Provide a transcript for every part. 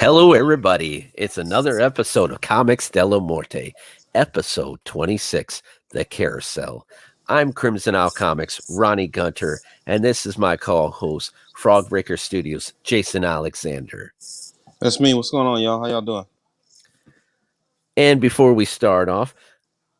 Hello, everybody. It's another episode of Comics Della Morte, episode 26, The Carousel. I'm Crimson Owl Comics, Ronnie Gunter, and this is my co-host, Frogbreaker Studios, Jason Alexander. That's me. What's going on, y'all? How y'all doing? And before we start off,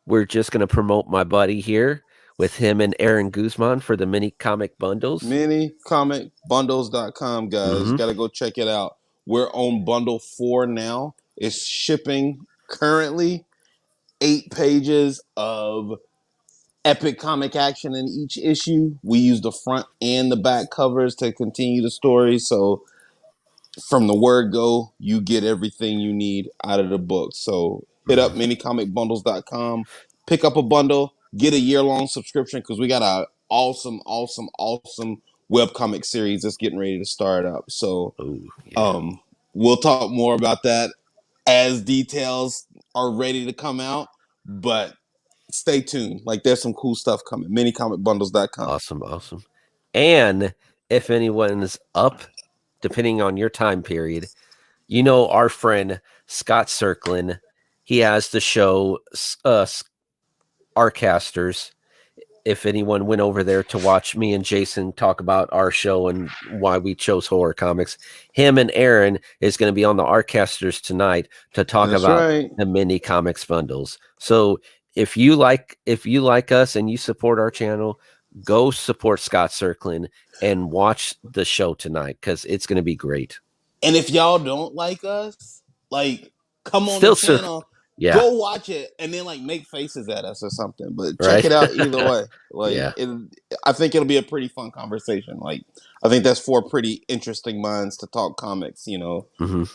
we're just going to promote my buddy here with him and Aaron Guzman for the mini comic bundles. Minicomicbundles.com, guys. Got to go check it out. We're on bundle 4 now. It's shipping currently 8 pages of epic comic action in each issue. We use the front and the back covers to continue the story. So from the word go, you get everything you need out of the book. So hit up minicomicbundles.com, pick up a bundle, get a year-long subscription because we got a awesome webcomic series that's getting ready to start up. So we'll talk more about that as details are ready to come out, but stay tuned. Like, there's some cool stuff coming. Minicomicbundles.com. Awesome. And if anyone's up, depending on your time period, you know our friend Scott Circlin, he has the show Arcasters. If anyone went over there to watch me and Jason talk about our show and why we chose horror comics, him and Aaron is going to be on the Arcasters tonight to talk about the mini comics bundles. So if you like us and you support our channel, go support Scott Circlin and watch the show tonight because it's going to be great. And if y'all don't like us, like, come on the channel, go watch it, and then like make faces at us or something. But check it out either way. Like, I think it'll be a pretty fun conversation. Like, I think that's 4 pretty interesting minds to talk comics. You know,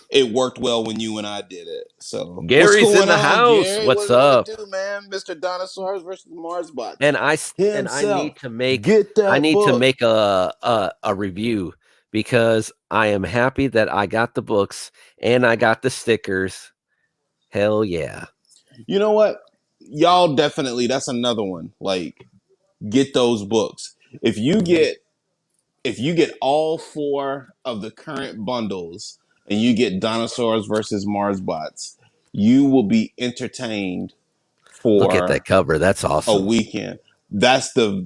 It worked well when you and I did it. So Gary's in the house. Gary? What's up, do, man? Mr. Dinosaurs versus Marsbots. And I need to make a review because I am happy that I got the books and I got the stickers. Hell yeah. You know what? Y'all definitely, that's another one. Like, get those books. If you get all 4 of the current bundles and you get Dinosaurs versus Marsbots, you will be entertained for look at that cover. That's awesome. A weekend. That's the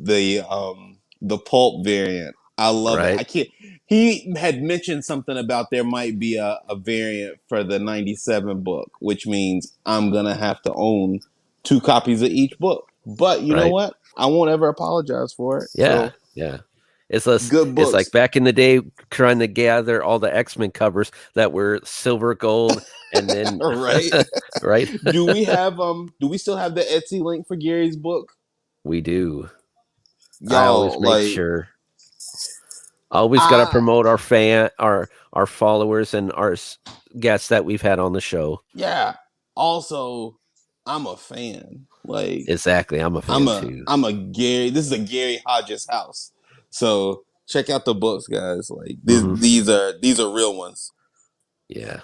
pulp variant. I love it. I can't. He had mentioned something about there might be a variant for the 97 book, which means I'm gonna have to own 2 copies of each book. But you know what? I won't ever apologize for it. Yeah. It's good books. It's like back in the day trying to gather all the X-Men covers that were silver, gold, and then right. Do we still have the Etsy link for Gary's book? We do. I always make sure. Always got to promote our followers and our guests that we've had on the show. Yeah. Also, I'm a fan. Like, exactly, I'm a fan too. This is a Gary Hodges house. So check out the books, guys. Like, these are real ones. Yeah.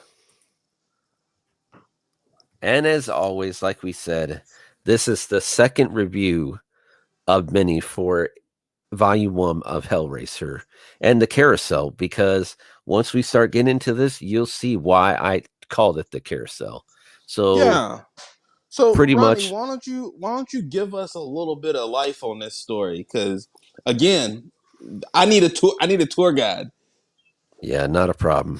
And as always, like we said, this is the second review of mini for Volume 1 of Hellraiser and the Carousel, because once we start getting into this, you'll see why I called it the Carousel. So pretty much, why don't you give us a little bit of life on this story? Because again, I need a tour guide. Yeah, not a problem.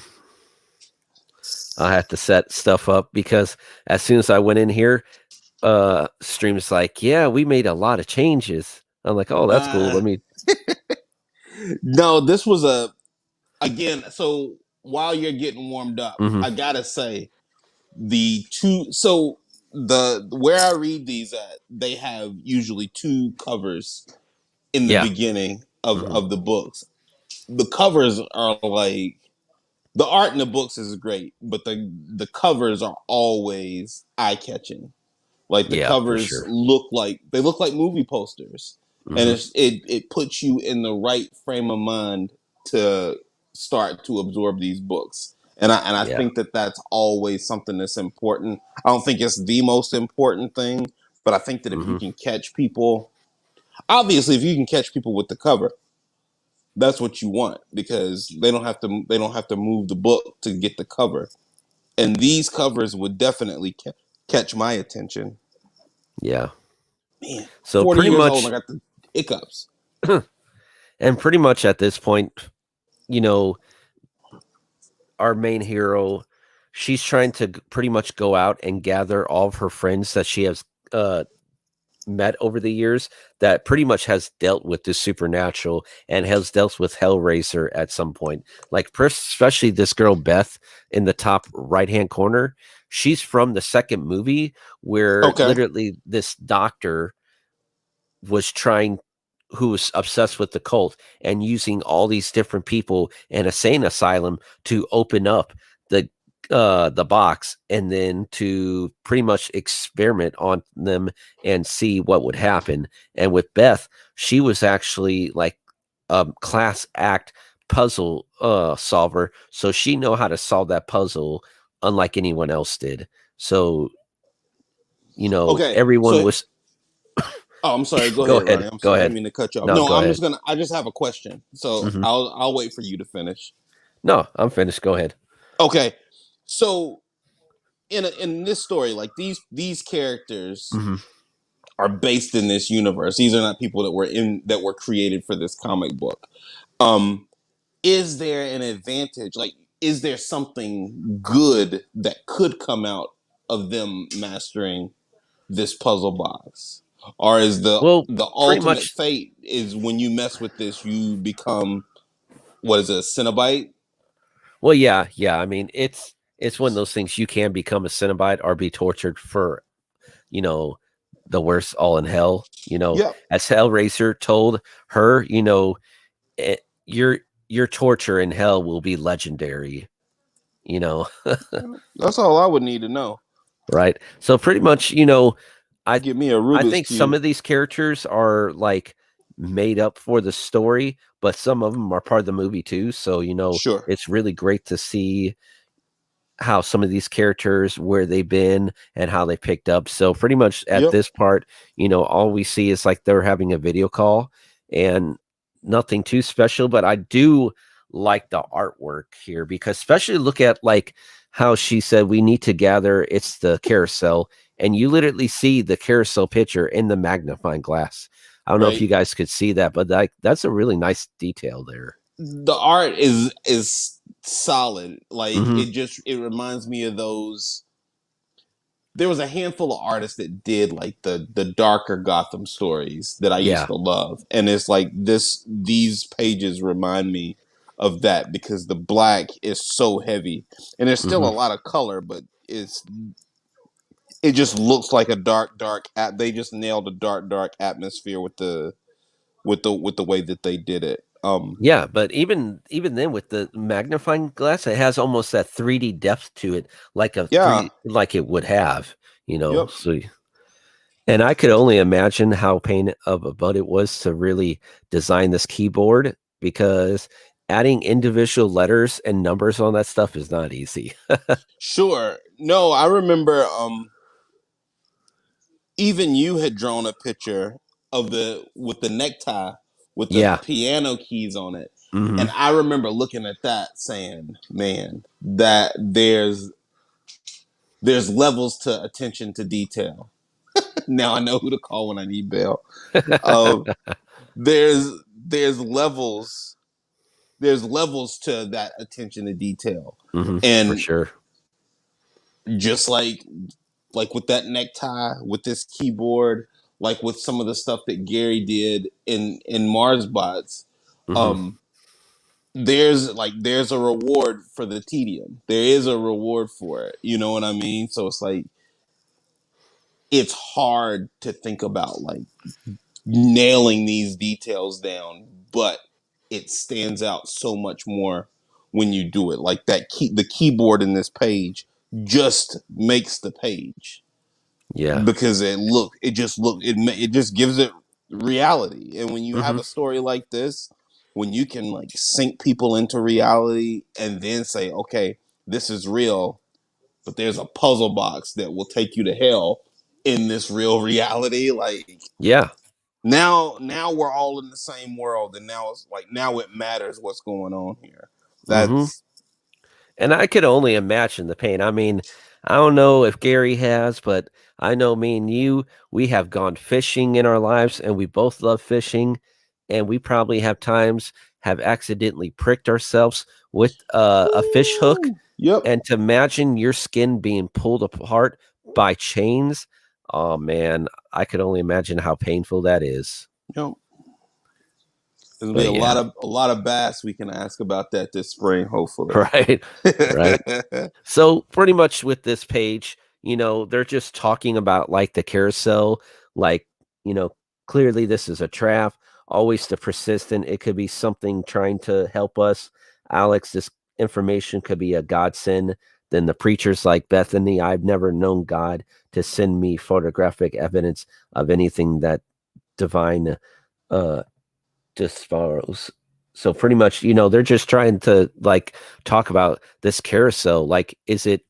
I have to set stuff up because as soon as I went in here, Stream's like, yeah, we made a lot of changes. I'm like, oh, that's cool. Let me. No, this was again. So while you're getting warmed up, I gotta say where I read these at, they have usually 2 covers in the beginning of the books. The covers are like, the art in the books is great, but the covers are always eye catching. Like, the covers look like movie posters. And it puts you in the right frame of mind to start to absorb these books. And I think that's always something that's important. I don't think it's the most important thing, but I think that if you can catch people, obviously if you can catch people with the cover, that's what you want, because they don't have to move the book to get the cover. and these covers would definitely catch my attention. Yeah. Man, So 40 pretty years old, I much, got the hiccups. and pretty much at this point, you know, our main hero, she's trying to pretty much go out and gather all of her friends that she has uh, met over the years that pretty much has dealt with the supernatural and has dealt with Hellraiser at some point. Like, especially this girl, Beth, in the top right hand corner. She's from the second movie where Okay. literally this doctor was trying who was obsessed with the cult and using all these different people in a sane asylum to open up the box and then to pretty much experiment on them and see what would happen. And with Beth, she was actually like a class act puzzle solver, so she know how to solve that puzzle unlike anyone else did. So Okay. everyone So, was oh, I'm sorry. Go go ahead, ahead, Ryan. I'm go sorry. I didn't ahead. mean to cut you off. No, No, go I'm ahead. just gonna. I just have a question. So Hmm. I'll wait for you to finish. No, I'm finished. Go ahead. Okay. So in this story, like these characters Hmm. are based in this universe. These are not people that were created for this comic book. Um, is there an advantage? Like, is there something good that could come out of them mastering this puzzle box? Or is Well, the pretty ultimate much. fate is when you mess with this, you become, what is it, a Cenobite? Well, yeah, yeah. I mean, it's one of those things you can become a Cenobite or be tortured for, you know, the worst all in hell. Yep. As Hellraiser told her, your torture in hell will be legendary. You know, That's all I would need to know. right? So pretty much, I Give me a I Rubik's think some cube. of these characters are like made up for the story, but some of them are part of the movie too. So, Sure. it's really great to see how some of these characters where they've been and how they picked up. So pretty much at Yep. this part, all we see is like they're having a video call and nothing too special, but I do like the artwork here because especially look at like how she said we need to gather it's the carousel and you literally see the carousel picture in the magnifying glass. I don't know if you Right. guys could see that, but that's a really nice detail there. The art is solid. Like Hmm. it reminds me of those. There was a handful of artists that did like the darker Gotham stories that I used Yeah. to love, and it's like these pages remind me of that because the black is so heavy, and there's still a Hmm. lot of color, but it just looks like a dark. They just nailed a dark atmosphere with the way that they did it. Yeah, but even then with the magnifying glass, it has almost that 3D depth to it, like a Yeah. three like it would have, Yep. So and I could only imagine how pain of a butt it was to really design this keyboard because adding individual letters and numbers on that stuff is not easy. Sure. No, I remember even you had drawn a picture of the with the necktie with the Yeah. piano keys on it. Hmm. And I remember looking at that saying, man, that there's levels to attention to detail. Now I know who to call when I need bail. Um, there's there's levels there's levels to that attention to detail. Hmm. For And sure. just like with that necktie, with this keyboard, like with some of the stuff that Gary did in Mars Bots, Hmm. um, there's a reward for the tedium. There is a reward for it. You know what I mean? So it's like it's hard to think about like nailing these details down, but it stands out so much more when you do it. Like the keyboard in this page just makes the page Yeah. because it just gives it reality. And when you have Hmm. a story like this, when you can like sink people into reality and then say, okay, this is real, but there's a puzzle box that will take you to hell in this real reality, like Yeah. now we're all in the same world, and now it's like now it matters what's going on here. Hmm. That's And I could only imagine the pain. I mean, I don't know if Gary has, but I know me and you, we have gone fishing in our lives and we both love fishing. And we probably have times have accidentally pricked ourselves with a fish hook. Ooh, yep. And to imagine your skin being pulled apart by chains, oh man, I could only imagine how painful that is. Yep. There'll be But yeah, a lot of bass we can ask about that this spring, hopefully. right, right. So pretty much with this page, they're just talking about like the carousel, like, you know, clearly this is a trap, always the persistent. It could be something trying to help us. Alex, this information could be a godsend. Then the preachers like Bethany, I've never known God to send me photographic evidence of anything that divine uh disfollows. So pretty much, they're just trying to like talk about this carousel. Like, is it,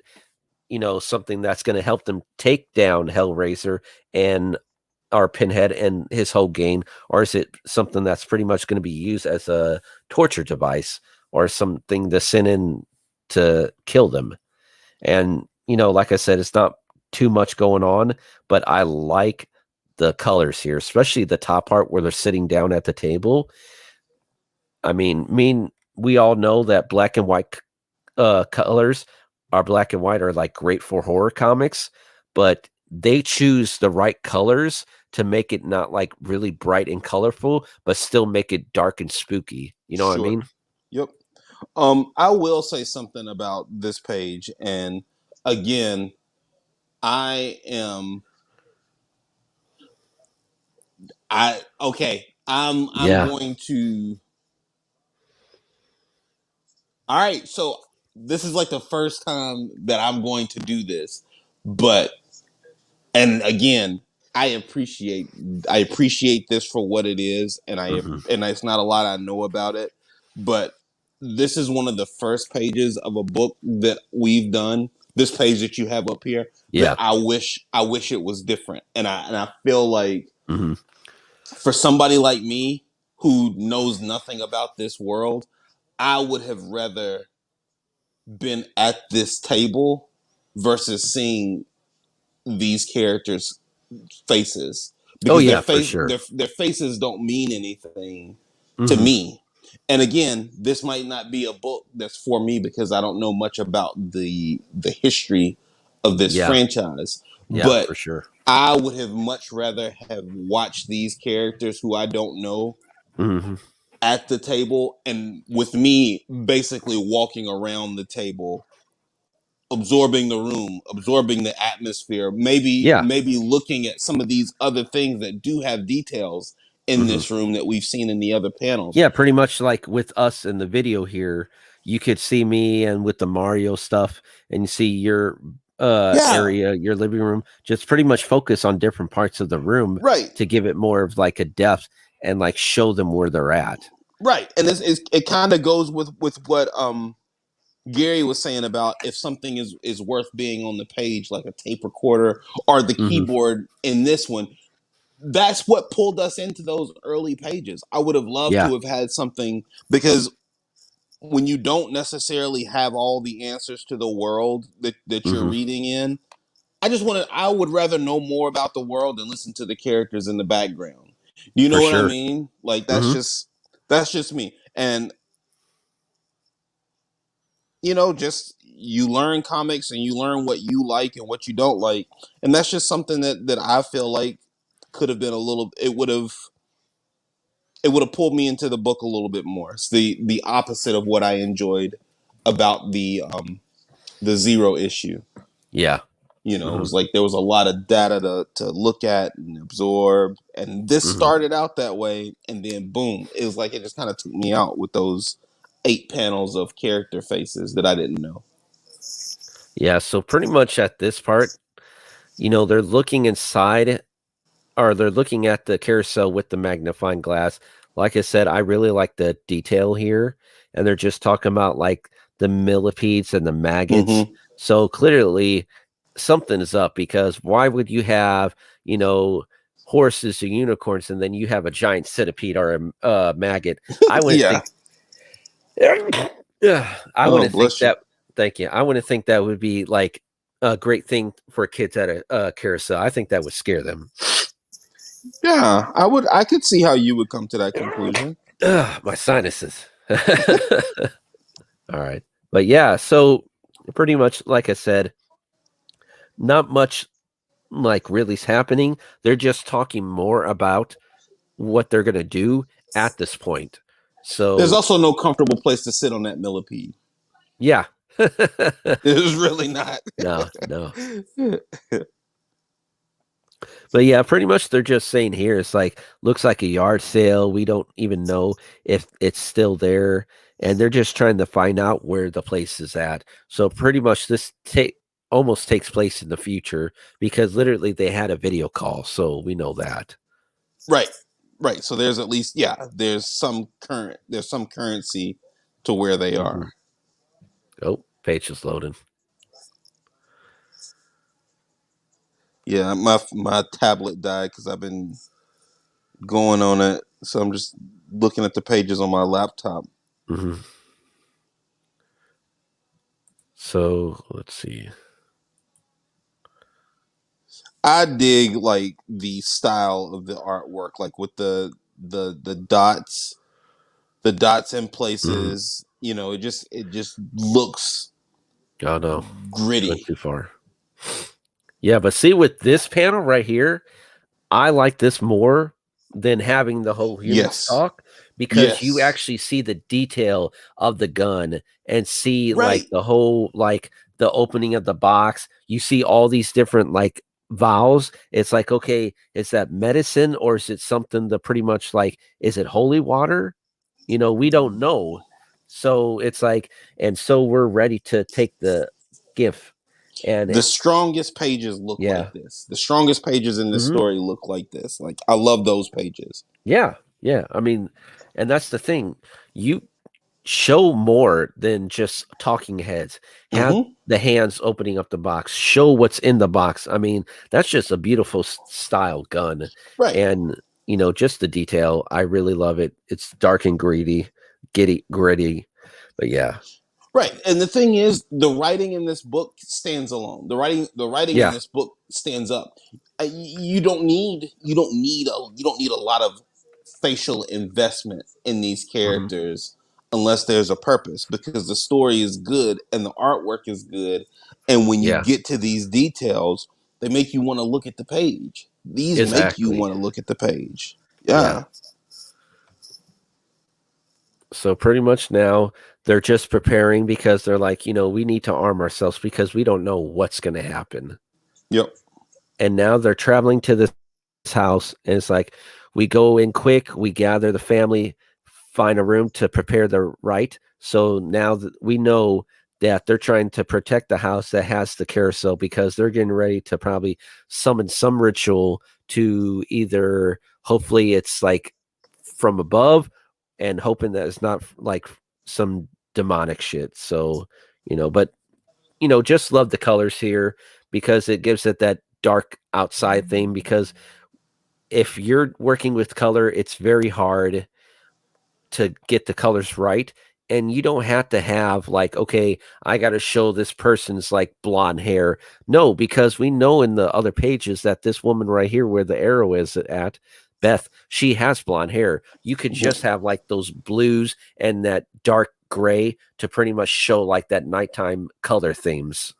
something that's going to help them take down Hellraiser and our Pinhead and his whole gang, or is it something that's pretty much going to be used as a torture device or something to send in to kill them? And like I said, it's not too much going on, but I like the colors here, especially the top part where they're sitting down at the table. I mean, we all know that black and white colors are black and white are like great for horror comics, but they choose the right colors to make it not like really bright and colorful, but still make it dark and spooky. You know what I Sure. mean? Yep. I will say something about this page, and again, I am I okay. I'm Yeah. going to. All right, so this is like the first time that I'm going to do this, but and again, I appreciate I appreciate this for what it is, Hmm. and it's not a lot I know about it, but this is one of the first pages of a book that we've done. This page that you have up here, that Yeah. I wish it was different, and I feel like Hmm. for somebody like me who knows nothing about this world, I would have rather been at this table versus seeing these characters' faces, Oh because yeah, for sure. their faces don't mean anything to Hmm. me. And again, this might not be a book that's for me because I don't know much about the history of this Yeah. franchise. Yeah, But for sure. I would have much rather have watched these characters who I don't know Hmm. at the table, and with me basically walking around the table, absorbing the room, absorbing the atmosphere, Yeah. maybe looking at some of these other things that do have details in Hmm. this room that we've seen in the other panels. Yeah, pretty much like with us in the video here, you could see me and with the Mario stuff and you see your Yeah, area, your living room, just pretty much focus on different parts of the room right, to give it more of like a depth and like show them where they're at. right. And it kind of goes with what Gary was saying about if something is worth being on the page, like a tape recorder or the Hmm. keyboard in this one. That's what pulled us into those early pages. I would have loved Yeah. to have had something, because when you don't necessarily have all the answers to the world that you're Hmm. reading in, I would rather know more about the world than listen to the characters in the background. You For know what I sure. mean? Like Hmm. that's just me. And just you learn comics and you learn what you like and what you don't like. And that's just something that I feel like could have been a little it would have pulled me into the book a little bit more. It's the opposite of what I enjoyed about the zero issue. Yeah. It Hmm. was like there was a lot of data to look at and absorb, and this Hmm. started out that way, and then boom, it was like it just kind of took me out with those 8 panels of character faces that I didn't know. Yeah. So pretty much at this part, they're looking inside or they're looking at the carousel with the magnifying glass. Like I said, I really like the detail here, and they're just talking about like the millipedes and the maggots. Mm-hmm. So clearly, something is up because why would you have you know horses or unicorns and then you have a giant centipede or a maggot? I wouldn't Yeah. think. Yeah, I Oh, wouldn't think bless you. that Thank you. I wouldn't think that would be like a great thing for kids at a carousel. I think that would scare them. Yeah, I could see how you would come to that conclusion. My sinuses. All right. But yeah, so pretty much like I said, not much like really's happening. They're just talking more about what they're gonna do at this point. There's So also no comfortable place to sit on that millipede. yeah. There's really not. No. But yeah, pretty much they're just saying here it's like looks like a yard sale. We don't even know if it's still there, and they're just trying to find out where the place is at. So pretty much this almost takes place in the future because literally they had a video call, so we know that. Right. So there's at least there's some currency to where they are. Oh, page is loading. Yeah, my tablet died because I've been going on it, so I'm just looking at the pages on my laptop. Mm-hmm. So let's see. I dig like the style of the artwork, like with the dots, in places. You know, it just looks Oh no, gritty. went too far. Yeah, but see with this panel right here, I like this more than having the whole human stock because you actually see the detail of the gun and see like the whole like the opening of the box. You see all these different like vials. It's like, okay, is that medicine or is it something that pretty much like is it holy water? You know, we don't know. So it's like, and so we're ready to take the gift. And the strongest pages look like this. The strongest pages in this story look like this. Like I love those pages. Yeah. I mean, and that's the thing. You show more than just talking heads. Have the hands opening up the box. Show what's in the box. I mean, that's just a beautiful style gun. Right. And you know, just the detail. I really love it. It's dark and gritty. But yeah. Right. And the thing is, the writing in this book stands alone. The writing in this book stands up. You don't need a lot of facial investment in these characters unless there's a purpose, because the story is good and the artwork is good, and when you get to these details, they make you want to look at the page. These make you want to look at the page. Yeah. So pretty much now they're just preparing because they're like, you know, we need to arm ourselves because we don't know what's going to happen. Yep. And now they're traveling to this house, and it's like we go in quick, we gather the family, find a room to prepare the rite. So now we know that they're trying to protect the house that has the carousel because they're getting ready to probably summon some ritual to either hopefully it's like from above and hoping that it's not like some demonic shit. So, you know, but you know, just love the colors here because it gives it that dark outside thing, because if you're working with color, it's very hard to get the colors right. And you don't have to have like, okay, I got to show this person's like blonde hair. No, because we know in the other pages that this woman right here where the arrow is at, Beth, she has blonde hair. You could just have like those blues and that dark gray to pretty much show like that nighttime color themes.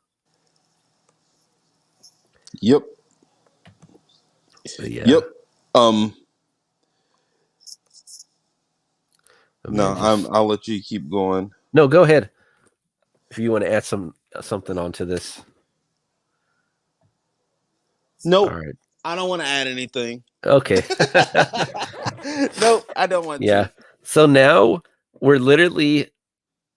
Yep. Yeah. Yep. No, I'll let you keep going. No, go ahead. If you want to add something onto this. Nope. All right. I don't want to add anything. Okay. Nope, I don't want to. So now we're literally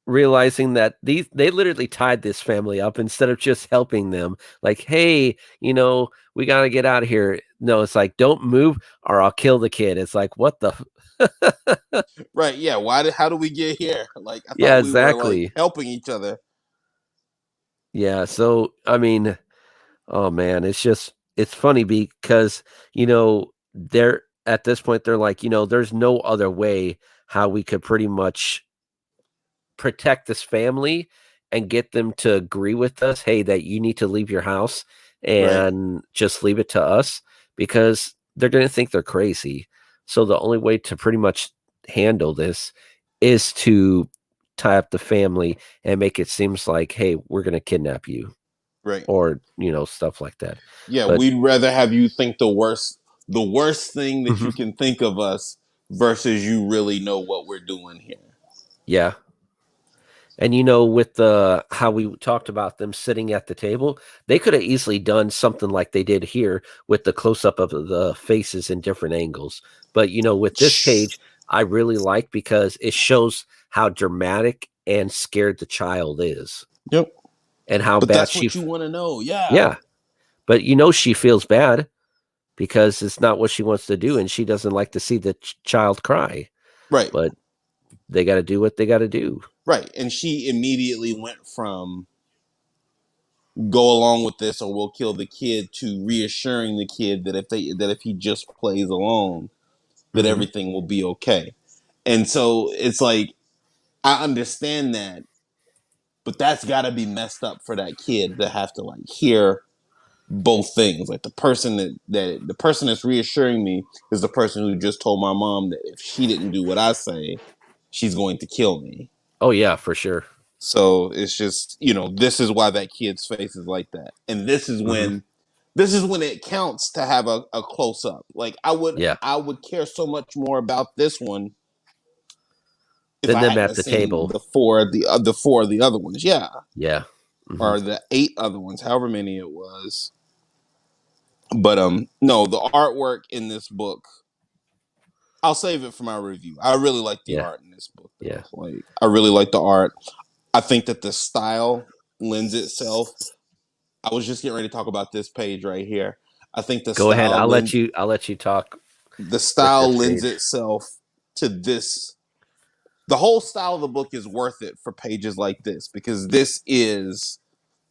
realizing that they literally tied this family up instead of just helping them. Like, hey, you know, we got to get out of here. No, it's like, don't move or I'll kill the kid. It's like, what the right, yeah. How do we get here? Like, I thought we were like helping each other. Yeah, so I mean, oh man, it's funny because, you know, they're at this point they're like, you know, there's no other way how we could pretty much protect this family and get them to agree with us, hey, that you need to leave your house Right. and just leave it to us, because they're going to think they're crazy. So the only way to pretty much handle this is to tie up the family and make it seems like, hey, we're going to kidnap you, Right. or stuff like that. Yeah, But we'd rather have you think the worst thing that mhm, you can think of us versus you really know what we're doing here. yeah. And with the how we talked about them sitting at the table, they could have easily done something like they did here with the close up of the faces in different angles. But with this page, I really like, because it shows how dramatic and scared the child is, Yep. and how But bad that's she what you want to know. Yeah. yeah. But she feels bad because it's not what she wants to do, and she doesn't like to see the child cry. Right. But they got to do what they got to do. Right. And she immediately went from go along with this or we'll kill the kid to reassuring the kid that if he just plays along, that Hmm. everything will be okay. And so it's like I understand that, but that's got to be messed up for that kid to have to like hear both things. Like the person that's reassuring me is the person who just told my mom that if she didn't do what I say, she's going to kill me. Oh yeah, for sure. So it's just, this is why that kid's face is like that. And Hmm. this is when it counts to have a close up. Like Yeah. I would care so much more about this one if Then I them hadn't at have the seen table. the four of the other ones. Yeah. Yeah. Hmm. Or the 8 other ones, however many it was. But no, the artwork in this book, I'll save it for my review. I really like the Yeah. art in this book Yeah. though. Like I really like the art. I think that the style lends itself. I was just getting ready to talk about this page right here. I think Go ahead. I'll let you talk the with style this lends page. itself to this. The whole style of the book is worth it for pages like this because this is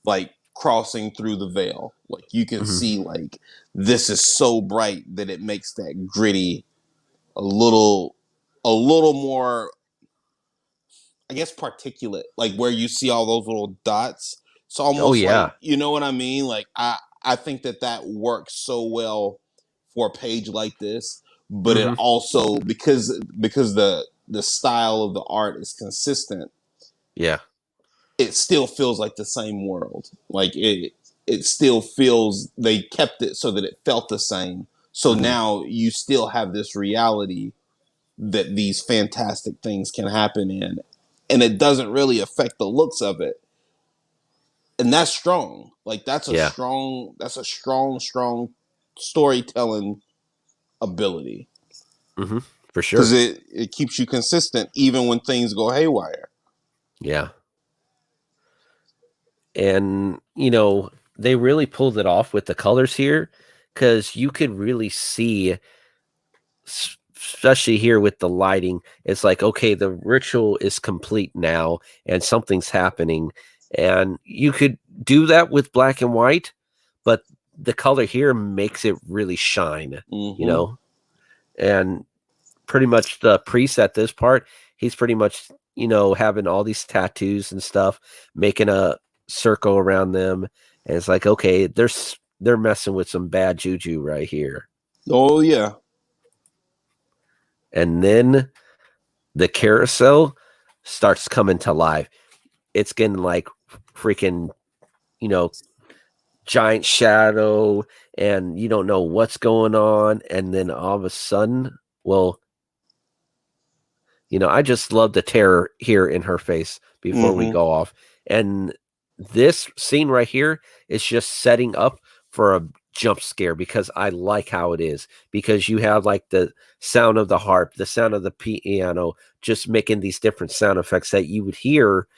like crossing through the veil. Like you can Hmm. see like this is so bright that it makes that gritty a little more, I guess, particulate, like where you see all those little dots. It's Oh almost like, yeah. you know what I mean? Like I think that works so well for a page like this, but it Hmm. also because the style of the art is consistent, Yeah. it still feels like the same world. Like it still feels they kept it so that it felt the same. So Hmm. now you still have this reality that these fantastic things can happen in, and it doesn't really affect the looks of it, and that's strong. Like Yeah. that's a strong storytelling ability Hmm. For because sure. it keeps you consistent even when things go haywire. Yeah. And they really pulled it off with the colors here, because you could really see, especially here with the lighting, it's like, okay, the ritual is complete now and something's happening. And you could do that with black and white, but the color here makes it really shine, you Mm-hmm. know? And pretty much the priest at this part, he's pretty much, having all these tattoos and stuff, making a circle around them. And it's like, okay, they're messing with some bad juju right here. Oh yeah. And then the carousel starts coming to life. It's getting like freaking, you know, giant shadow, and you don't know what's going on. And then all of a sudden, well, I just love the terror here in her face before we Mm-hmm. go off. And this scene right here is just setting up for a jump scare, because I like how it is. Because you have like the sound of the harp, the sound of the piano, just making these different sound effects that you would hear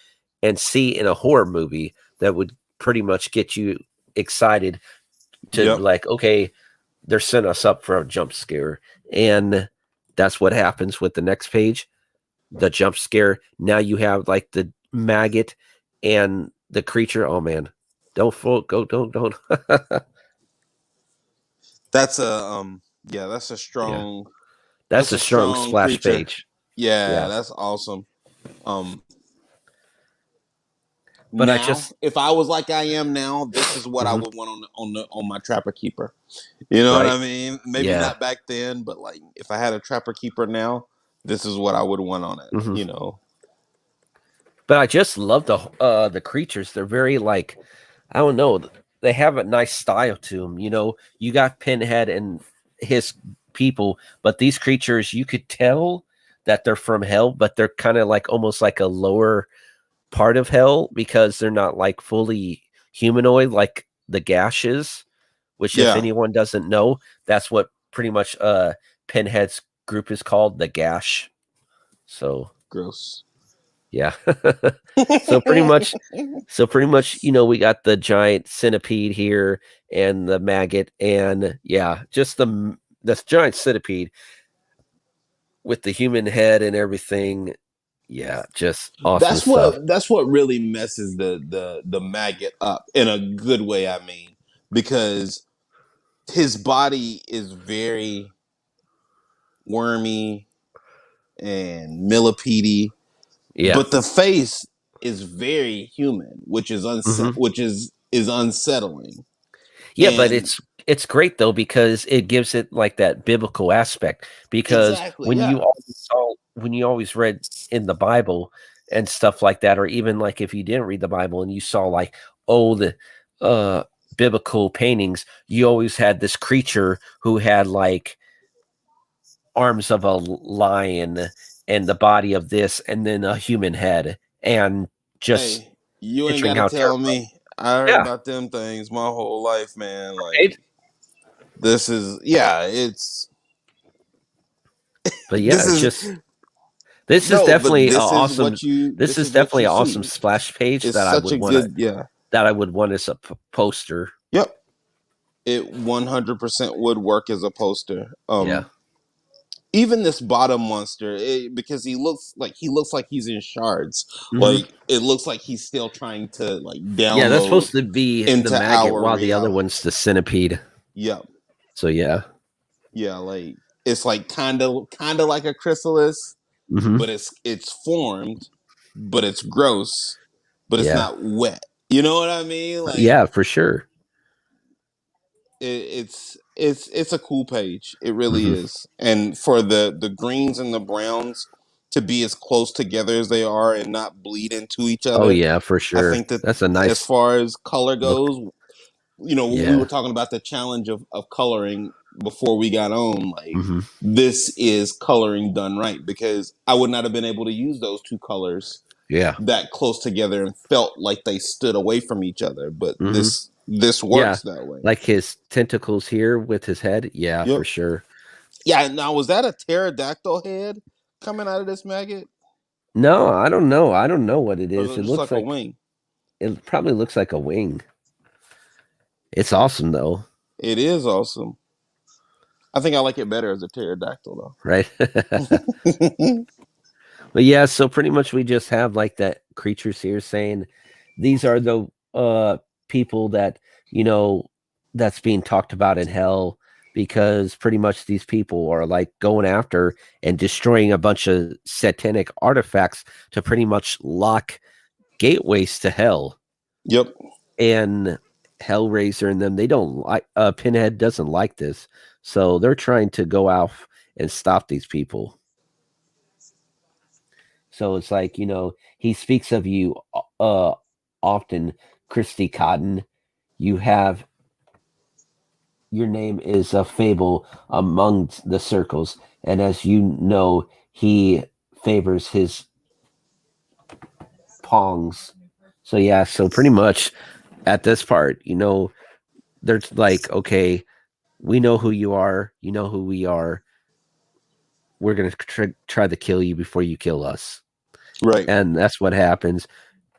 and see in a horror movie, that would pretty much get you excited to, Yep. like, okay, they're setting us up for a jump scare. And that's what happens with the next page, the jump scare. Now you have like the maggot and the creature. Oh man, don't. That's a yeah, Yeah, that's that's a a strong strong splash creature. page. Yeah, Yeah. that's awesome. Um But I Now, just if I was like I am now, this is what I Mhm. would want on my Trapper Keeper. You know what Right? I mean? Maybe Yeah. not back then, but like if I had a Trapper Keeper now, this is what I would want on it. Mhm. You know? But I just love the creatures. They're very like I don't know. They have a nice style to them. You know, you got Pinhead and his people, but these creatures you could tell that they're from hell, but they're kind of like almost like a lower part of hell because they're not like fully humanoid like the Gash is, which if Yeah. anyone doesn't know, that's what pretty much Pinhead's group is called, the Gash. So Gross. yeah. so pretty much you know, we got the giant centipede here and the maggot and yeah, just the giant centipede with the human head and everything. Yeah, just awesome stuff. That's what really messes the maggot up in a good way, I mean, because his body is very wormy and millipede, Yeah. but the face is very human, which is Mhm. is unsettling. Yeah, but And it's great though because it gives it like that biblical aspect. Because exactly, yeah. when you always read in the Bible and stuff like that, or even like if you didn't read the Bible and you saw like old biblical paintings, you always had this creature who had like arms of a lion and the body of this, and then a human head, and just Hey, you ain't picturing gotta how tell terrifying. me. I heard Yeah, about them things my whole life, man. right. Like this is yeah, it's But this yeah, is just This is no, but definitely a awesome. This this is is what definitely you an awesome see. splash page It's such a good yeah. that I would want as a poster. Yep. It 100% would work as a poster. Yeah. Even this bottom monster, because he looks like he's in shards. Hmm. Like it looks like he's still trying to like Yeah, that's download supposed to be the into maggot, our while the other reality. one's the centipede. Yep. So yeah. Yeah, like it's like kind of like a chrysalis, Hmm. but it's formed, but it's gross, but it's Yeah. not wet. You know what I mean? Like Yeah, for sure. it's a cool page. It really Hmm. is. And for the greens and the browns to be as close together as they are and not bleed into each Oh other, yeah, for I sure. think that That's a as nice far as color look. goes, you know, we were Yeah. talking about the challenge of coloring before we got on. Like Hmm. this is coloring done right because I would not have been able to use those two colors Yeah. that close together and felt like they stood away from each other. But Hmm. this Yeah. works that way. Like his tentacles here with his head. Yeah, Yep. for sure. Yeah. Now was that a pterodactyl head coming out of this maggot, No, I don't know. I don't know what it or is is. it just like a wing? It probably looks like a wing. It's awesome though, It is awesome. I think I like it better as a pterodactyl right? though. But yeah, so pretty much we just have like that creatures here saying these are the people that, you know, that's being talked about in hell, because pretty much these people are like going after and destroying a bunch of satanic artifacts to pretty much lock gateways to hell. Yep. And Hellraiser and them, they don't like Pinhead doesn't like this. So they're trying to go out and stop these people. So it's like, you know, he speaks of you often, Christy Cotton. You have your name is a fable among the circles, and as you know, he favors his pongs. So yeah, so pretty much at this part, you know, there's like, okay, we know who you are, you know who we are. We're gonna try to kill you before you kill us, Right. and that's what happens.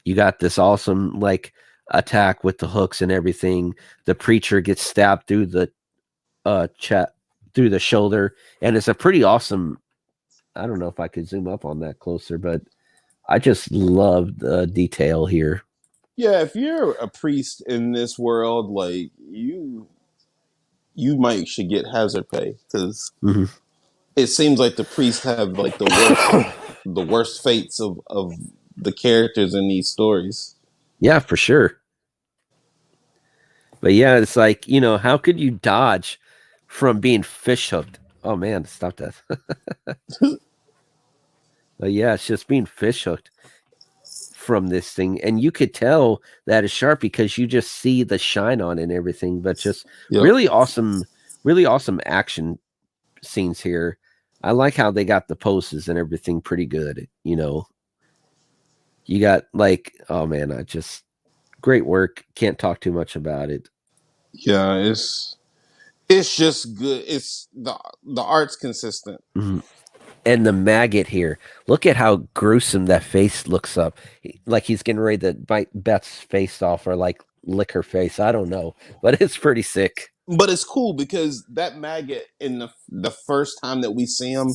You got this awesome like attack with the hooks and everything. The preacher gets stabbed through the chat through the shoulder, and it's a pretty awesome. I don't know if I could zoom up on that closer, but I just love the detail here. Yeah. If you're a priest in this world, like you might should get hazard pay because Hmm. it seems like the priests have like the worst fates of the characters in these stories. Yeah, for sure. But yeah, it's like, how could you dodge from being fish hooked? Oh man, stop that. But yeah, it's just being fish hooked from this thing. And you could tell that it's sharp because you just see the shine on it and everything. But just Yep. really awesome action scenes here. I like how they got the poses and everything pretty good. You got like, oh man, I just great work. Can't talk too much about it. Yeah, it's just good. It's the art's consistent. Mhm. And the maggot here. Look at how gruesome that face looks up. Like he's getting ready to bite Beth's face off or like lick her face. I don't know, but it's pretty sick. But it's cool because that maggot in the first time that we see him,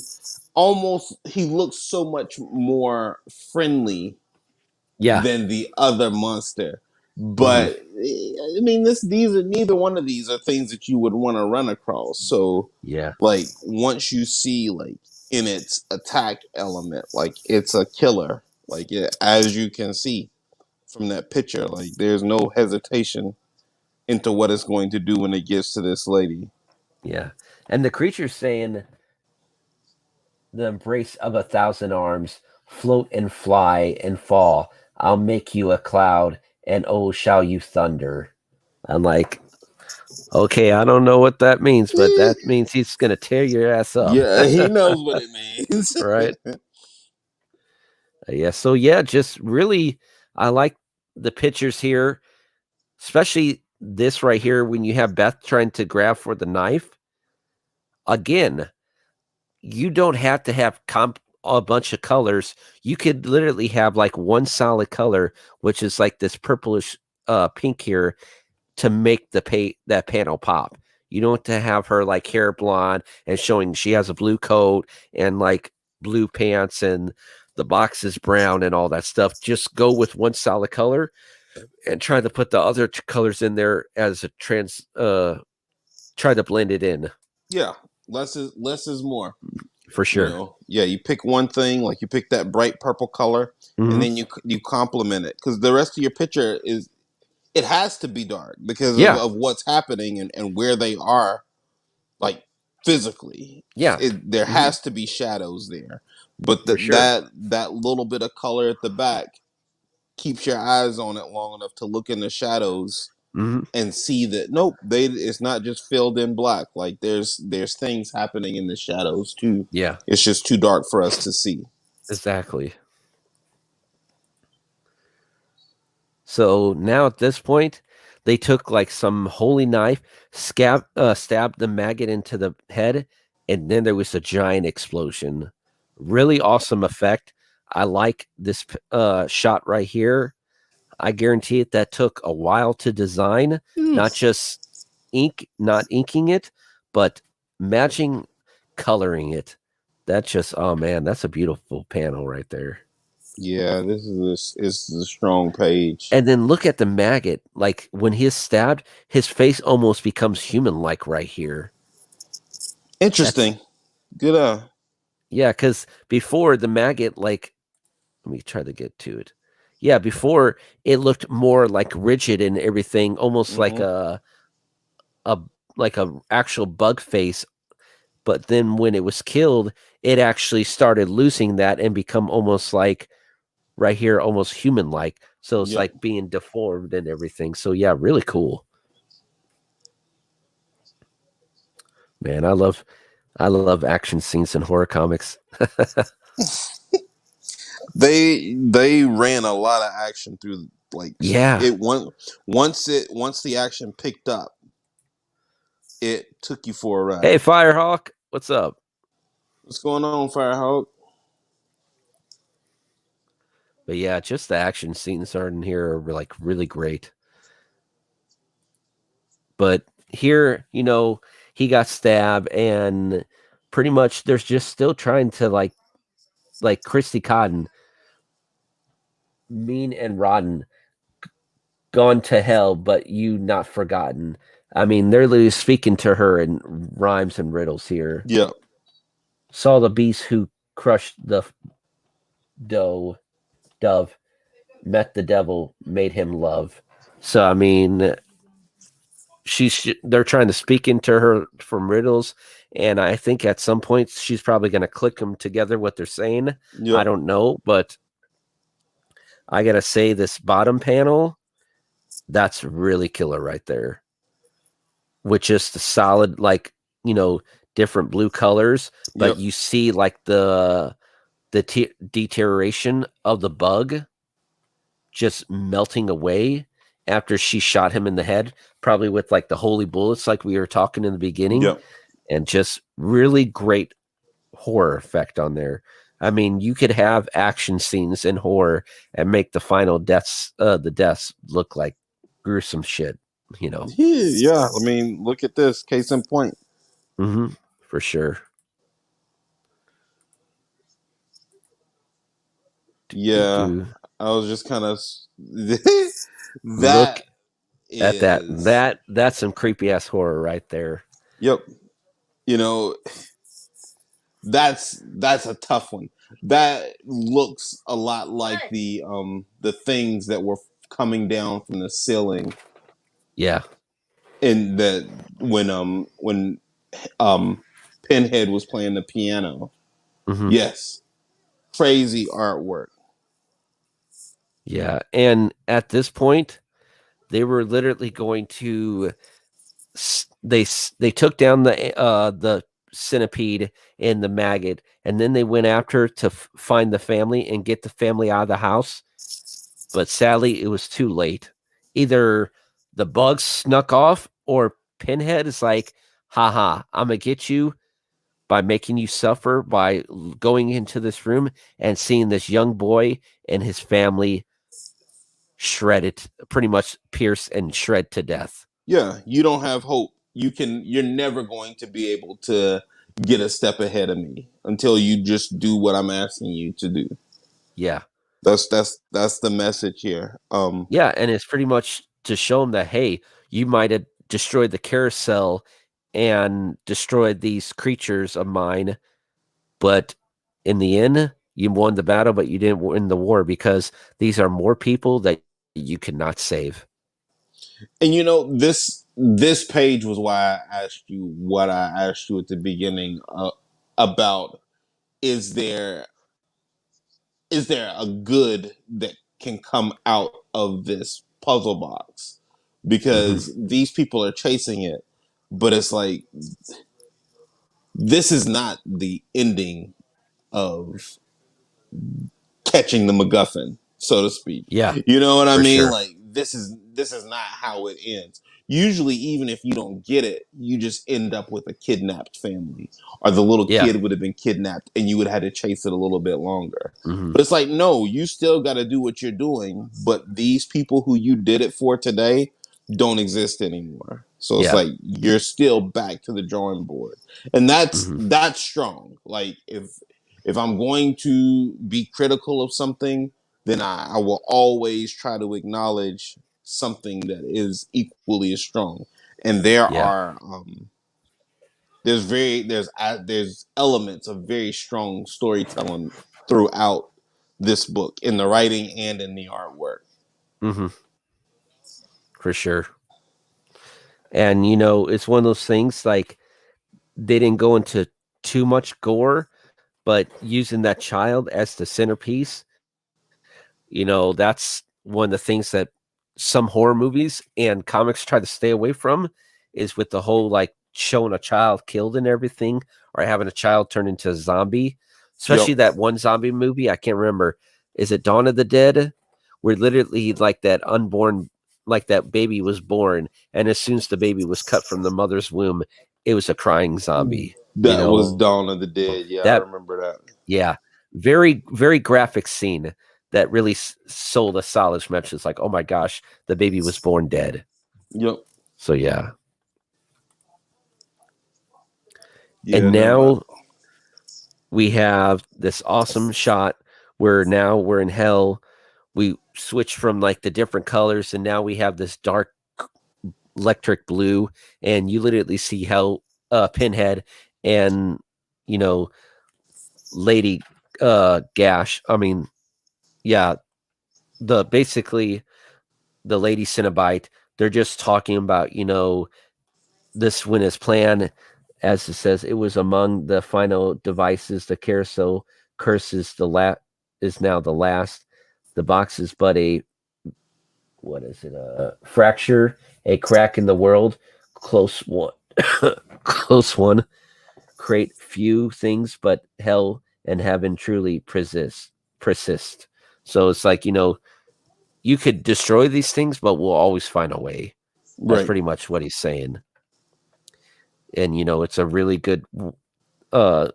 almost he looks so much more friendly Yeah. than the other monster. Hmm. But I mean, these are neither one of these are things that you would want to run across. So, Yeah. like, once you see like in its attack element, like it's a killer. Like as you can see from that picture, like there's no hesitation into what it's going to do when it gets to this lady. Yeah. And the creature's saying the embrace of 1,000 arms, float and fly and fall. I'll make you a cloud, and oh, shall you thunder. I'm like, okay, I don't know what that means, but that means he's gonna tear your ass up. Yeah, he knows what it means. Right? Yeah. So yeah, just really, I like the pictures here, especially this right here when you have Beth trying to grab for the knife. Again, you don't have to have a bunch of colors. You could literally have like one solid color, which is like this purplish pink here, to make that panel pop. You don't have to have her like hair blonde and showing she has a blue coat and like blue pants and the box is brown and all that stuff. Just go with one solid color and try to put the other colors in there as a try to blend it in. Yeah, less is more. For sure. Yeah, you pick one thing, like you pick that bright purple color, and Hmm. then you complement it because the rest of your picture is it has to be dark because Yeah. of what's happening and where they are, like physically. Yeah. There Hmm. has to be shadows there, but For sure. that little bit of color at the back keeps your eyes on it long enough to look in the shadows Hmm. and see that nope, it's not just filled in black. Like there's things happening in the shadows too. Yeah. It's just too dark for us to see. Exactly. So now at this point, they took like some holy knife, stabbed the maggot into the head, and then there was a giant explosion. Really awesome effect. I like this shot right here. I guarantee it that took a while to design, not just not inking it, but matching coloring it. That's just, oh man, that's a beautiful panel right there. Yeah, this is a strong page. And then look at the maggot. Like when he's stabbed, his face almost becomes human like right here. That's Interesting. Good. yeah, because before the maggot, like, let me try to get to it. Yeah, before it looked more like rigid and everything, almost like Mm-hmm. a like a actual bug face. But then when it was killed, it actually started losing that and become almost like right here, almost human like. So it's Yep. like being deformed and everything. So yeah, really cool. Man, I love action scenes in horror comics. They ran a lot of action through like Yeah. it once the action picked up, it took you for a Hey, ride. Firehawk, what's up? What's going on, Firehawk? But yeah, just the action scenes are in here are like really great. But here, he got stabbed, and pretty much there's just still trying to like Christy Cotton, mean and rotten, gone to hell, but you not forgotten. I mean, they're literally speaking to her in rhymes and riddles here. Yep. Saw the beast who crushed the doe dove. met the devil, made him love. So I mean, they're trying to speak into her from riddles, and I think at some point she's probably going to click them together what they're saying. I Yep. don't know, but I gotta say this bottom panel, that's really killer right there, with just the solid, like, different blue colors, but Yep. you see like the deterioration of the bug just melting away after she shot him in the head, probably with like the holy bullets, like we were talking in the beginning, Yep. and just really great horror effect on there. I mean, you could have action scenes in horror and make the deaths look like gruesome shit, you know. Yeah. I mean, look at this. Case in point. hmm for sure. Do, Yeah. do. I was just kind of Look that at that. is That's some creepy ass horror right there. yep. You know, that's a tough one. That looks a lot like the things that were coming down from the ceiling Yeah. in the when um Pinhead was playing the piano. hmm Yes. Crazy artwork. Yeah. And at this point, they were literally going to they took down the centipede and the maggot, and then they went after to find the family and get the family out of the house. But sadly, it was too late. Either the bugs snuck off, or Pinhead is like, haha, I'm gonna get you by making you suffer by going into this room and seeing this young boy and his family shredded, pretty much pierced and shred to death. Yeah, you don't have hope. You're never going to be able to get a step ahead of me until you just do what I'm asking you to do. Yeah. That's the message here. Yeah, and it's pretty much to show them that, hey, you might have destroyed the carousel and destroyed these creatures of mine, but in the end, you won the battle, but you didn't win the war, because these are more people that you cannot save. And this page was why I asked you what I asked you at the beginning about is there a good that can come out of this puzzle box, hmm because these people are chasing it, but it's like this is not the ending of catching the MacGuffin, so to speak. Yeah, You know what I for mean? sure. Like this is not how it ends. Usually, even if you don't get it, you just end up with a kidnapped family, or the little Yeah. kid would have been kidnapped, and you would have had to chase it a little bit longer. hmm But it's like, no, you still got to do what you're doing. But these people who you did it for today don't exist anymore. So it's Yeah. like you're still back to the drawing board, and hmm that's strong. Like if I'm going to be critical of something, then I will always try to acknowledge something that is equally as strong. And there Yeah. are there's elements of very strong storytelling throughout this book, in the writing and in the artwork. hmm For sure. And it's one of those things, like, they didn't go into too much gore, but using that child as the centerpiece, that's one of the things that some horror movies and comics try to stay away from, is with the whole, like, showing a child killed and everything, or having a child turn into a zombie. Yep. Especially that one zombie movie, I can't remember. Is it Dawn of the Dead? Where literally, like, that unborn, like, that baby was born, and as soon as the baby was cut from the mother's womb, it was a crying zombie. That was Dawn of the Dead. Yeah, I That remember that. Yeah, very, very graphic scene that really sold a solid message. It's like, oh my gosh, the baby was born dead. Yep. So yeah, Yeah, and no. now we have this awesome shot where now we're in hell. We switch from, like, the different colors, and now we have this dark electric blue, and you literally see hell, Pinhead, and you know Lady Gash. I mean, yeah, basically the lady Cenobite, they're just talking about, this when his plan, as it says, it was among the final devices. The carousel curse is is now the last. The box is but a what is it? A fracture, a crack in the world. Close one, close one. Create few things, but hell and heaven truly persist. Persist. So it's like you could destroy these things, but we'll always find a way. That's Right. pretty much what he's saying. And it's a really good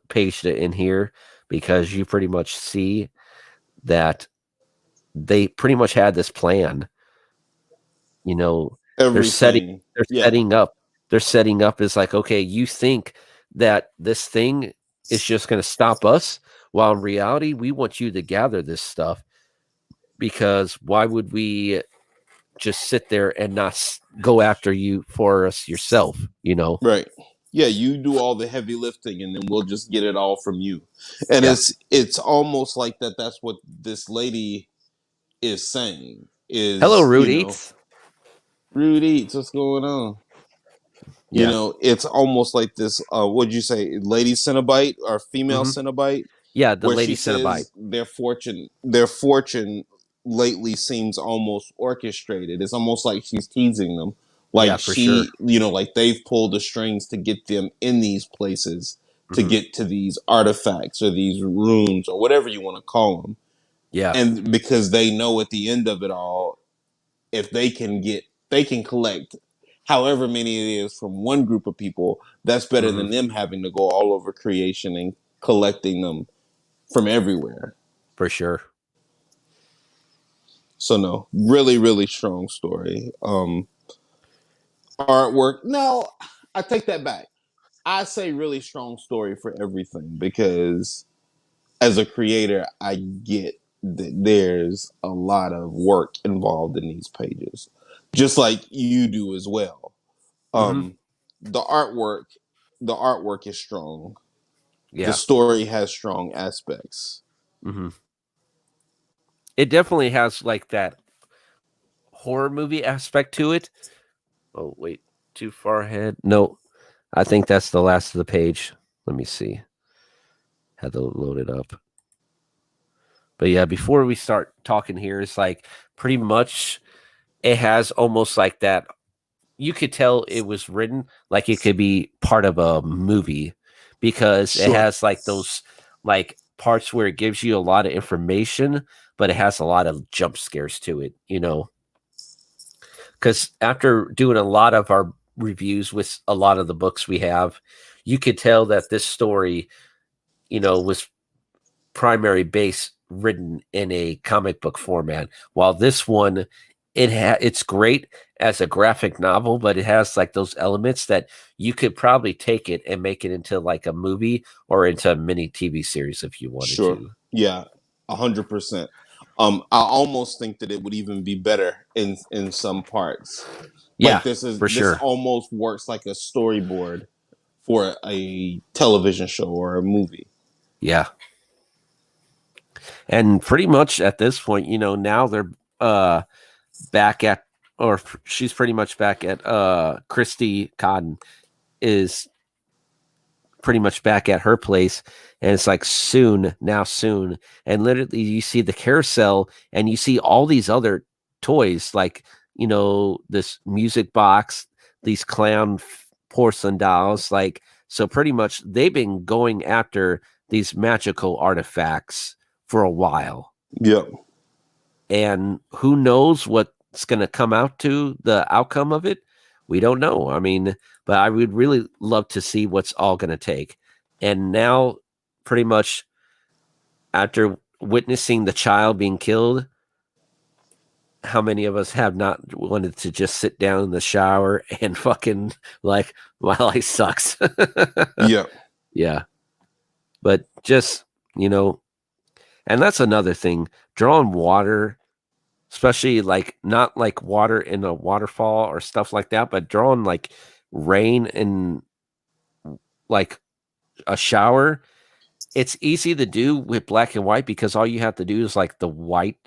page in here because you pretty much see that they pretty much had this plan. They're setting Everything. they're Yeah. setting up they're setting up as like, okay, you think that this thing is just going to stop us, while in reality we want you to gather this stuff, because why would we just sit there and not go after you for us yourself? Right. Yeah, you do all the heavy lifting and then we'll just get it all from you. And Yeah. it's almost like that's what this lady is saying Hello, is, Rude Eats. Rude Eats, what's going on? Yeah. It's almost like this what'd you say, lady Cenobite or female Hmm. Cenobite, Yeah, the where she lady Cenobite. says their fortune lately seems almost orchestrated. It's almost like she's teasing them. Yeah, Like for sure. like they've pulled the strings to get them in these places, to Hmm. get to these artifacts or these rooms or whatever you want to call them. Yeah. And because they know at the end of it all, if they can collect however many it is from one group of people, that's better Hmm. than them having to go all over creation and collecting them from everywhere. For sure. So no, really, really strong story. Artwork. No, I take that back. I say really strong story for everything because as a creator, I get that there's a lot of work involved in these pages, just like you do as well. Hmm. Um, the artwork, the artwork is strong. The Yeah. story has strong aspects. Hmm. It definitely has like that horror movie aspect to it. Oh, wait, too far ahead. No, I think that's the last of the page. Let me see. Had to load it up. But yeah, before we start talking here, it's like pretty much it has almost like that. You could tell it was written like it could be part of a movie, because it Sure. has like those like parts where it gives you a lot of information, but it has a lot of jump scares to it. Because after doing a lot of our reviews with a lot of the books we have, you could tell that this story, was primary base written in a comic book format, while this one, it's great as a graphic novel, but it has like those elements that you could probably take it and make it into like a movie or into a mini TV series if you wanted Sure. to. Yeah, 100%. I almost think that it would even be better in some parts. Like Yeah, for this sure. almost works like a storyboard for a television show or a movie. Yeah. And pretty much at this point, now they're uh back at, or she's pretty much back at, Christy Cotton is pretty much back at her place, and it's like soon, now soon. And literally you see the carousel and you see all these other toys, like this music box, these clown porcelain dolls, like, so pretty much they've been going after these magical artifacts for a while, Yep. and who knows what's going to come out to the outcome of it. We don't know. I mean, but I would really love to see what's all going to take. And now, pretty much after witnessing the child being killed, how many of us have not wanted to just sit down in the shower and fucking like, my life sucks? Yep. Yeah. But just, you know, and that's another thing, drawing water, especially like not like water in a waterfall or stuff like that, but drawing like rain in like a shower. It's easy to do with black and white because all you have to do is like the white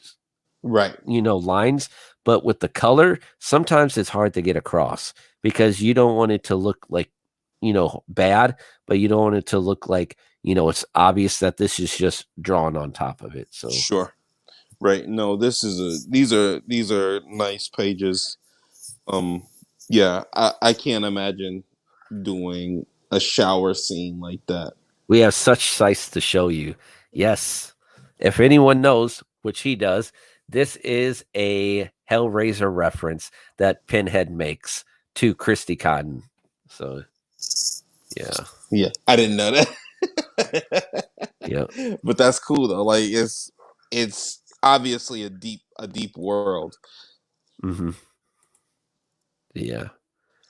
Right. lines, but with the color, sometimes it's hard to get across because you don't want it to look like, bad, but you don't want it to look like, it's obvious that this is just drawn on top of it. So Sure. Right. No, these are nice pages. Yeah, I can't imagine doing a shower scene like that. we have such sights to show you. Yes. If anyone knows, which he does, this is a Hellraiser reference that Pinhead makes to Christy Cotton. So, yeah. Yeah, I didn't know that. Yeah. But that's cool though. Like it's obviously a deep world. Mm-hmm. Yeah.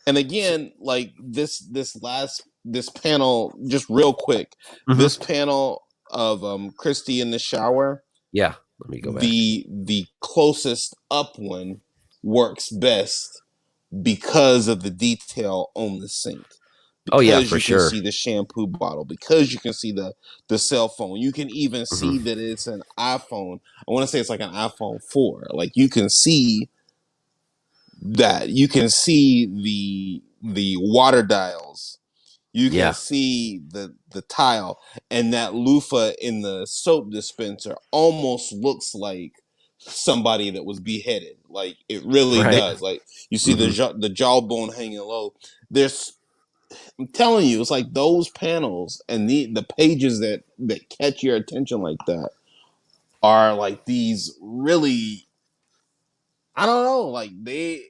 And again, like this panel, just real quick, Mm-hmm. this panel of Christy in the shower, Yeah. Let me go back. the closest up one works best because of the detail on the sink. Oh, yeah, Because for you can sure. see the shampoo bottle, because you can see the cell phone. You can even Mm-hmm. see that it's an iPhone. I want to say it's like an iPhone 4. Like you can see that. You can see the water dials. You can Yeah. see the tile, and that loofah in the soap dispenser almost looks like somebody that was beheaded. Like it really Right. does. Like you see Mm-hmm. the jawbone hanging low. I'm telling you, it's like those panels and the pages that catch your attention like that are like these really, I don't know, like they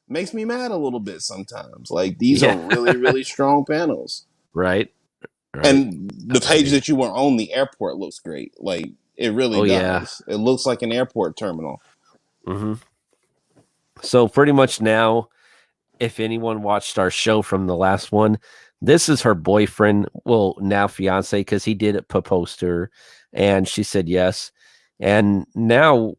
makes me mad a little bit sometimes. Like these are Yeah. really, really strong panels. Right. Right. And the I page agree. that you were on the airport looks great. Like it really Oh, yeah. does. It looks like an airport terminal. Mm-hmm. So pretty much now, if anyone watched our show from the last one, this is her boyfriend, well, now fiance, because he did propose to her, and she said yes. And now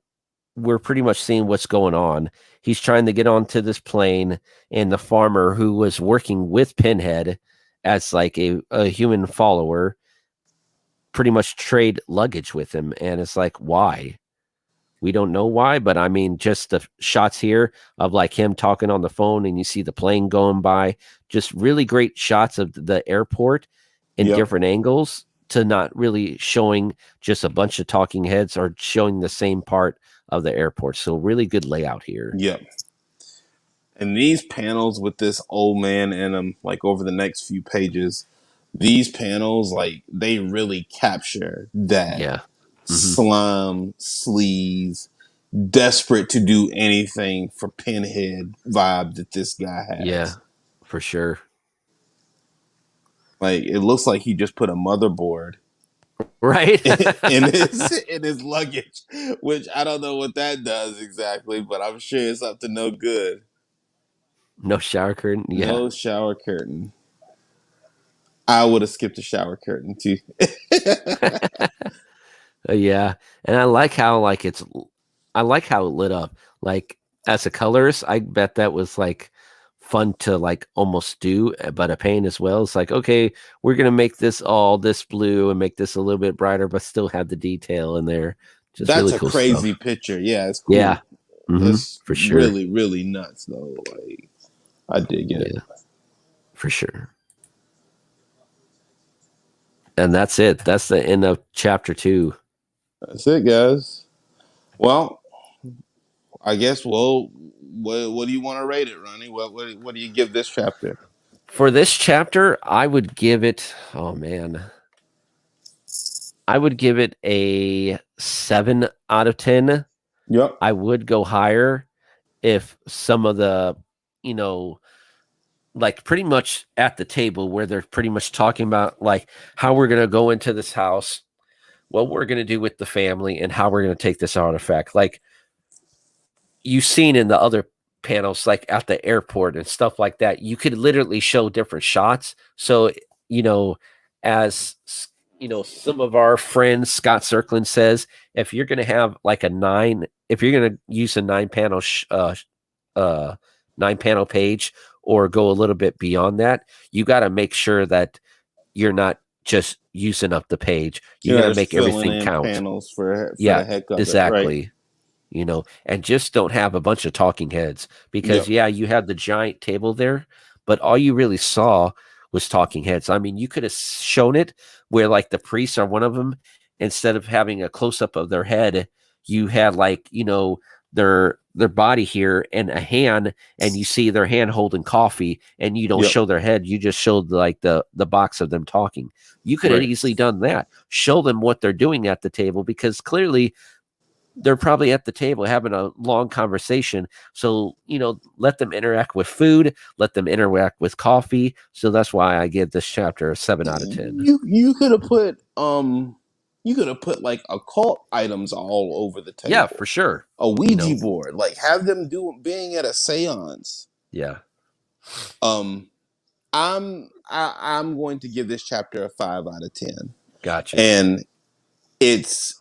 we're pretty much seeing what's going on. He's trying to get onto this plane, and the farmer who was working with Pinhead as like a human follower pretty much trade luggage with him. And it's like, why? We don't know why, but I mean, just the shots here of like him talking on the phone and you see the plane going by, just really great shots of the airport in Yep. different angles to not really showing just a bunch of talking heads or showing the same part of the airport. So really good layout here. Yep. And these panels with this old man in them, like over the next few pages, these panels, like they really capture that Yeah. Mm-hmm. slime, sleaze, desperate to do anything for Pinhead vibe that this guy Yeah, has. for sure. Like it looks like he just put a motherboard Right. in his luggage, which I don't know what that does exactly, but I'm sure it's up to no good. No shower curtain. Yeah. No shower curtain. I would have skipped the shower curtain too. Yeah. And I like how it lit up. Like as a colorist, I bet that was like fun to like almost do, but a pain as well. It's like, okay, we're gonna make this all this blue and make this a little bit brighter, but still have the detail in there. Just That's really a cool crazy stuff. picture. Yeah, it's Yeah. cool. Mm-hmm. It's For sure. really, really nuts though. Like I dig it. Yeah, for sure. And that's it. That's the end of chapter 2. That's it, guys. Well, I guess. Well, what do you want to rate it, Ronnie? What do you give this chapter? For this chapter, I would give it, oh man, I would give it a 7 out of 10. Yep. I would go higher if some of the, you know, like pretty much at the table where they're pretty much talking about like how we're going to go into this house, what we're going to do with the family, and how we're going to take this artifact. Like you've seen in the other panels, like at the airport and stuff like that, you could literally show different shots. So, you know, as some of our friends, Scott Circlin says, if you're going to have like if you're going to use a 9 panel page or go a little bit beyond that, you got to make sure that you're not just using up the page. You got to Just make filling everything in count. panels for the Yeah, heck of it, right? exactly. and just don't have a bunch of talking heads because, Yep. yeah, you had the giant table there, but all you really saw was talking heads. I mean, you could have shown it where like the priests are one of them. Instead of having a close up of their head, you had like, their body here and a hand, and you see their hand holding coffee, and you don't Yep. show their head, you just showed like the box of them talking. You could have Right. easily done that. Show them what they're doing at the table, because clearly they're probably at the table having a long conversation. So, let them interact with food, let them interact with coffee. So that's why I give this chapter a 7 out of 10. You could have put like occult items all over the Yeah, for table. sure. A Ouija board, like have them being at a seance. Yeah. Um, I'm going to give this chapter a 5 out of 10, Gotcha. and it's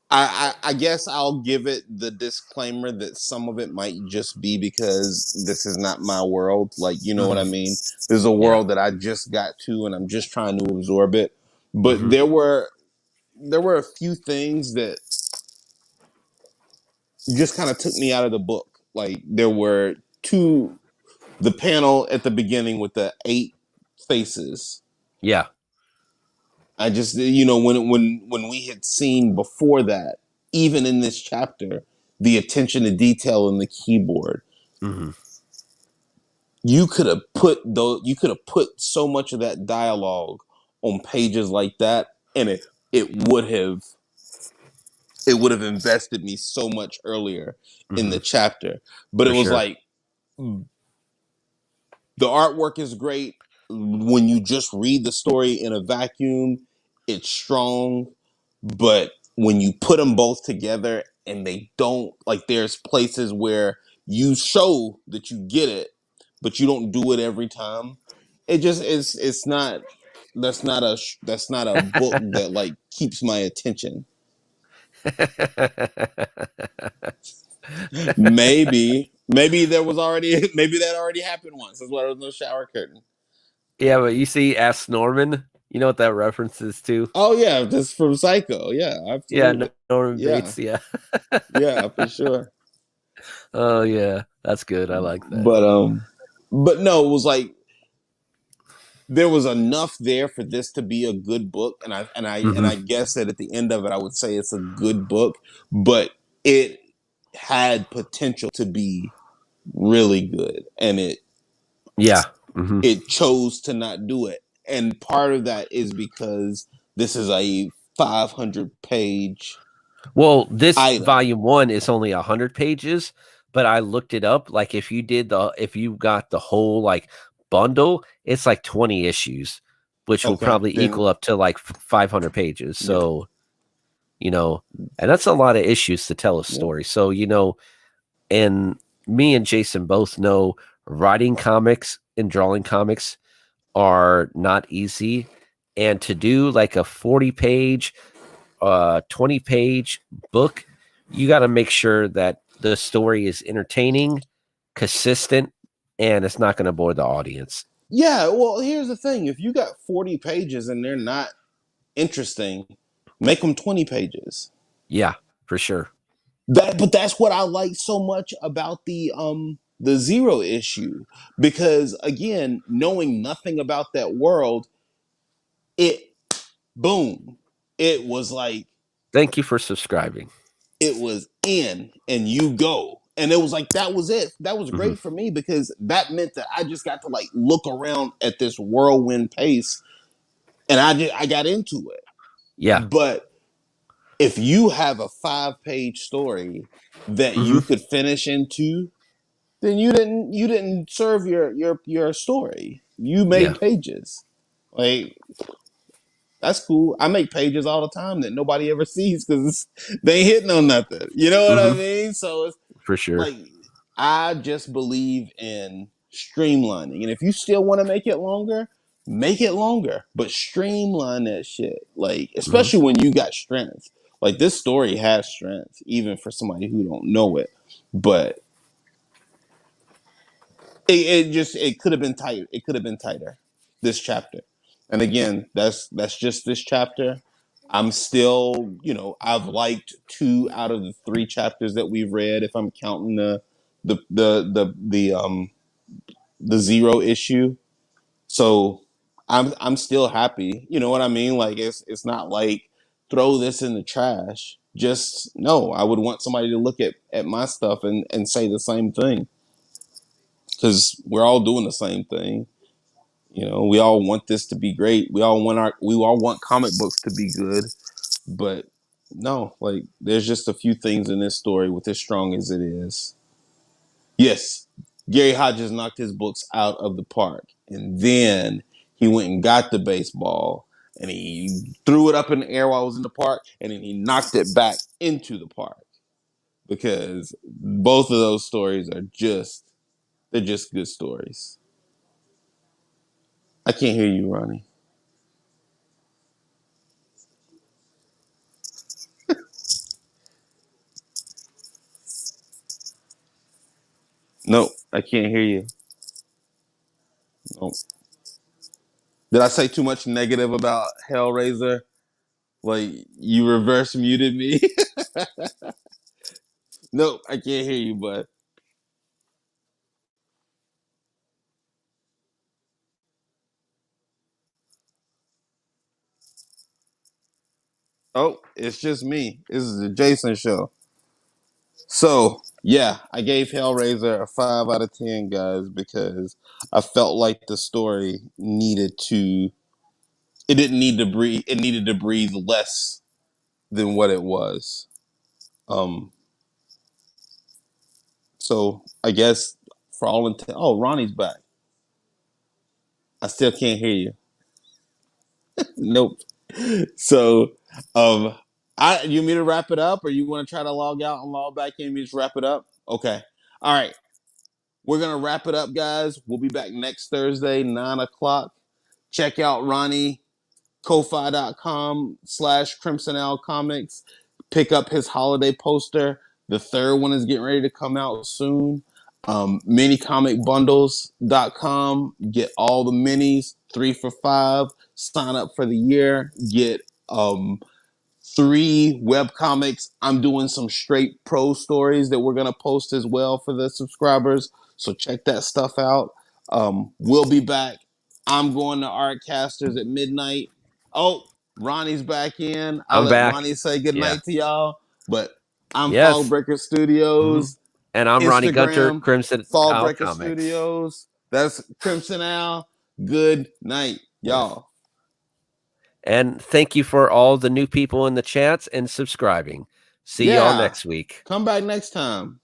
I guess I'll give it the disclaimer that some of it might just be because this is not my world. Like, you know what I mean? This is a Yeah. world that I just got to, and I'm just trying to absorb it. But Mm-hmm. there were a few things that just kind of took me out of the book. Like there were the panel at the beginning with the 8 faces. Yeah. I just, when we had seen before that, even in this chapter, the attention to detail in the keyboard, Mm-hmm. you could have put so much of that dialogue on pages like that, and it would have invested me so much earlier in Mm-hmm. the chapter. But it For was sure. like, the artwork is great. When you just read the story in a vacuum, it's strong. But when you put them both together and they don't, like, there's places where you show that you get it, but you don't do it every time. It just is. It's not. That's not a book that like keeps my attention. Maybe there was already maybe that already happened once. That's why there was no shower curtain. Yeah, but you see, Ask Norman. You know what that reference is to? Oh yeah, that's from Psycho. Yeah, Yeah, absolutely. Norman Yeah, Bates. Yeah. yeah, for sure. Oh yeah, that's good. I like that. But but no, it was like there was enough there for this to be a good book, and I Mm-hmm. guess that at the end of it, I would say it's a good book, but it had potential to be really good, and Yeah. Mm-hmm. it chose to not do it, and part of that is because this is a 500-page Well, this item. volume one is only 100 pages, but I looked it up. Like if you got the whole like bundle, it's like 20 issues, which will Okay, probably then equal up to like 500 pages. yeah, So, you know, and that's a lot of issues to tell a yeah. story. So, and me and Jason both know writing comics and drawing comics are not easy. And to do like a 40 page 20 page book, you got to make sure that the story is entertaining, consistent, and it's not going to bore the audience. Yeah, well, here's the thing: if you got 40 pages and they're not interesting, make them 20 pages. Yeah, for sure. But that's what I like so much about the Zero issue, because again, knowing nothing about that world, it boom, it was like Thank you for subscribing. it was in and you go. And it was like that was it. That was Hmm. great for me because that meant that I just got to like look around at this whirlwind pace, and I got into it. Yeah. But if you have a 5-page story that Hmm. you could finish into, then you didn't serve your story. You Yeah. made pages. Like that's cool. I make pages all the time that nobody ever sees because they ain't hitting on nothing. You know what I Hmm. mean? So it's For sure. like I just believe in streamlining. And if you still want to make it longer, but streamline that shit. Like, Hmm. especially when you got strength. Like this story has strength, even for somebody who don't know it. But it could have been tight. It could have been tighter. This chapter. And again, that's just this chapter. I'm still, I've liked 2 out of the 3 chapters that we've read. If I'm counting the 0 issue, so I'm still happy. You know what I mean? Like it's not like throw this in the trash. Just no. I would want somebody to look at my stuff and say the same thing, because we're all doing the same thing. We all want this to be great. We all want comic books to be good, but no, like there's just a few things in this story with as strong as it is. Yes, Gary Hodges knocked his books out of the park, and then he went and got the baseball and he threw it up in the air while I was in the park, and then he knocked it back into the park, because both of those stories are they're just good stories. I can't hear you, Ronnie. Nope, I can't hear you. Nope. Did I say too much negative about Hellraiser? Like you reverse muted me? Nope, I can't hear you, bud. Oh, it's just me. This is the Jason show. So, yeah, I gave Hellraiser a 5 out of 10, guys, because I felt like the story it didn't need to breathe, it needed to breathe less than what it was. Um, so I guess for all intent, oh, Ronnie's back. I still can't hear you. Nope. So, um, you want me to wrap it up, or you want to try to log out and log back in? And just wrap it up. Okay. All right. We're gonna wrap it up, guys. We'll be back next Thursday, 9 o'clock. Check out Ronnie, ko-fi.com/Crimson Owl Comics. Pick up his holiday poster. The 3rd one is getting ready to come out soon. Minicomicbundles.com. Get all the minis, 3 for $5. Sign up for the year. Get 3 web comics. I'm doing some straight pro stories that we're gonna post as well for the subscribers. So check that stuff out. We'll be back. I'm going to Artcasters at midnight. Oh, Ronnie's back in. I'll I'm let back. Ronnie say goodnight Yeah. to y'all. But I'm Yes. Fogbreaker Studios. And I'm Ronnie Gunter, Instagram, Crimson Owl Fogbreaker Comics. Studios. That's Crimson Owl. Good night, Yes. y'all. And thank you for all the new people in the chats and subscribing. See y'all Yeah. next week. Come back next time.